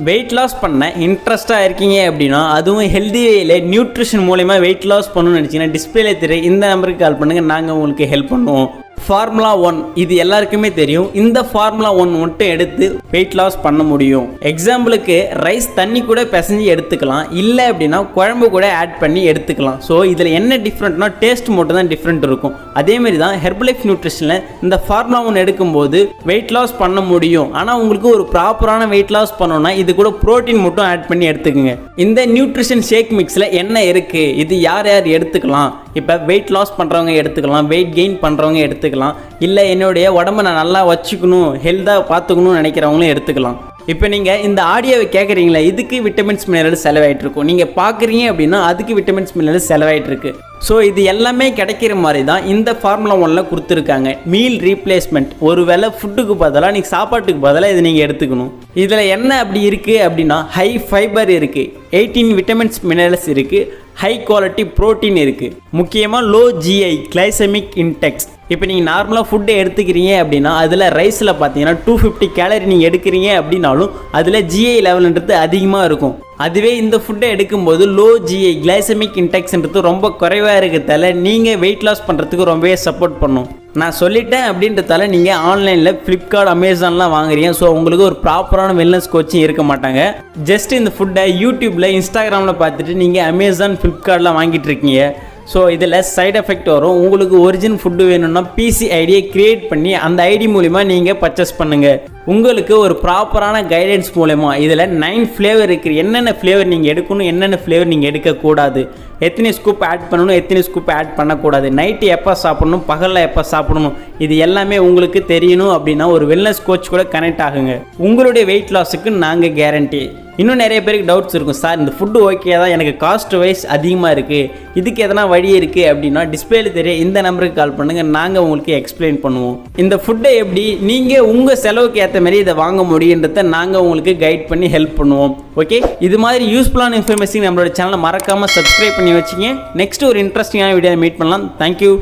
Weight loss பண்ண இன்ட்ரெஸ்ட்டாக இருக்கீங்க அப்படின்னா, அதுவும் ஹெல்தி வேயில் நியூட்ரிஷன் மூலமா வெயிட் லாஸ் பண்ணணும்னு நினச்சிங்கன்னா டிஸ்பிளே தெரிய இந்த நம்பருக்கு கால் பண்ணுங்கள், நாங்கள் உங்களுக்கு ஹெல்ப் பண்ணுவோம். ஃபார்முலா 1 இது எல்லாருக்குமே தெரியும். இந்த ஃபார்முலா 1 மட்டும் எடுத்து வெயிட் லாஸ் பண்ண முடியும். எக்ஸாம்பிளுக்கு ரைஸ் தண்ணி கூட பிசைஞ்சு எடுத்துக்கலாம், இல்லை அப்படின்னா குழம்பு கூட ஆட் பண்ணி எடுத்துக்கலாம். ஸோ இதில் என்ன டிஃப்ரெண்ட்னா டேஸ்ட் மட்டும் தான் டிஃப்ரெண்ட் இருக்கும். அதேமாரி தான் ஹெர்பலைஃப் நியூட்ரிஷனில் இந்த ஃபார்முலா 1 எடுக்கும்போது வெயிட் லாஸ் பண்ண முடியும். ஆனால் உங்களுக்கு ஒரு ப்ராப்பரான வெயிட் லாஸ் பண்ணணும்னா இது கூட ப்ரோட்டீன் மட்டும் ஆட் பண்ணி எடுத்துக்கோங்க. இந்த நியூட்ரிஷன் ஷேக் மிக்ஸில் என்ன இருக்குது, இது யார் யார் எடுத்துக்கலாம்? இப்போ வெயிட் லாஸ் பண்ணுறவங்க எடுத்துக்கலாம், வெயிட் கெயின் பண்ணுறவங்க எடுத்துக்கலாம், இல்லை என்னுடைய உடம்பை நான் நல்லா வச்சுக்கணும், ஹெல்த்தாக பார்த்துக்கணும்னு நினைக்கிறவங்களும் எடுத்துக்கலாம். இப்போ நீங்கள் இந்த ஆடியோவை கேட்குறீங்களா, இதுக்கு விட்டமின்ஸ் மினரல் செலவாயிட்டு இருக்கும். நீங்கள் பார்க்குறீங்க அப்படின்னா அதுக்கு விட்டமின்ஸ் மினரல் செலவாயிட்டு இருக்கு. ஸோ இது எல்லாமே கிடைக்கிற மாதிரி தான் இந்த ஃபார்முலா 1ல கொடுத்துருக்காங்க. மீல் ரீப்ளேஸ்மெண்ட், ஒரு வேளை ஃபுட்டுக்கு பதிலாக நீங்கள் சாப்பாட்டுக்கு பதிலாக இதை நீங்கள் எடுத்துக்கணும். இதில் என்ன அப்படி இருக்குது அப்படின்னா, ஹை ஃபைபர் இருக்குது, 18 விட்டமின்ஸ் மினரல்ஸ் இருக்குது, ஹை குவாலிட்டி ப்ரோட்டீன் இருக்குது, முக்கியமாக லோ ஜிஐ கிளைசெமிக் இன்டெக்ஸ். இப்போ நீங்கள் நார்மலாக ஃபுட்டை எடுத்துக்கிறீங்க அப்படின்னா அதில் ரைஸில் பார்த்தீங்கன்னா 250 கேலரி நீங்கள் எடுக்கிறீங்க அப்படின்னாலும் அதில் ஜிஐ லெவல்ன்றது அதிகமாக இருக்கும். அதுவே இந்த ஃபுட்டை எடுக்கும்போது லோ ஜிஐ கிளைசெமிக் இன்டெக்ஸ்ன்றது ரொம்ப குறைவாக இருக்கிறதால நீங்கள் வெயிட் லாஸ் பண்ணுறதுக்கு ரொம்பவே சப்போர்ட் பண்ணும். நான் சொல்லிட்டேன் அப்படின்றதால நீங்கள் ஆன்லைனில் ஃப்ளிப்கார்ட், அமேசான்லாம் வாங்குறீங்க. ஸோ உங்களுக்கு ஒரு ப்ராப்பரான வெல்னஸ் கோச்சிங் இருக்க மாட்டாங்க. ஜஸ்ட் இந்த ஃபுட்டை யூடியூப்பில், இன்ஸ்டாகிராமில் பார்த்துட்டு நீங்கள் அமேசான், ஃப்ளிப்கார்ட்லாம் வாங்கிட்டு இருக்கீங்க. ஸோ இதில் சைட் எஃபெக்ட் வரும். உங்களுக்கு ஒரிஜினல் ஃபுட்டு வேணும்னா பிசி ஐடியை க்ரியேட் பண்ணி அந்த ஐடி மூலிமா நீங்கள் பர்ச்சேஸ் பண்ணுங்கள். உங்களுக்கு ஒரு ப்ராப்பரான கைடன்ஸ் மூலமா இதில் 9 ஃப்ளேவர் இருக்குது. என்னென்ன ஃப்ளேவர் நீங்கள் எடுக்கணும், என்னென்ன ஃப்ளேவர் நீங்கள் எடுக்கக்கூடாது, எத்தனை ஸ்கூப் ஆட் பண்ணணும், எத்தனை ஸ்கூப் ஆட் பண்ணக்கூடாது, நைட்டு எப்போ சாப்பிடணும், பகலில் எப்போ சாப்பிடணும், இது எல்லாமே உங்களுக்கு தெரியணும் அப்படின்னா ஒரு வெல்னஸ் கோச் கூட கனெக்ட் ஆகுங்க. உங்களுடைய வெயிட் லாஸுக்கு நாங்கள் கேரண்டி. இன்னும் நிறைய பேருக்கு டவுட்ஸ் இருக்கும், சார் இந்த ஃபுட்டு ஓகே தான், எனக்கு காஸ்ட் வைஸ் அதிகமாக இருக்குது, இதுக்கு எதனா வழி இருக்குது அப்படின்னா டிஸ்பிளேல தெரிய இந்த நம்பருக்கு கால் பண்ணுங்கள், நாங்கள் உங்களுக்கு எக்ஸ்பிளைன் பண்ணுவோம். இந்த ஃபுட்டை எப்படி நீங்கள் உங்கள் செலவுக்கு ஏற்ற மாதிரி இதை வாங்க முடியுன்றதை நாங்கள் உங்களுக்கு கைட் பண்ணி ஹெல்ப் பண்ணுவோம். ஓகே, இது மாதிரி யூஸ்ஃபுல்லான இன்ஃபர்மேஷன் நம்மளோட சேனலை மறக்காமல் சப்ஸ்கிரைப் பண்ணி வச்சுங்க. நெக்ஸ்ட் ஒரு இன்ட்ரெஸ்டிங்கான வீடியோ மீட் பண்ணலாம். தேங்க்யூ.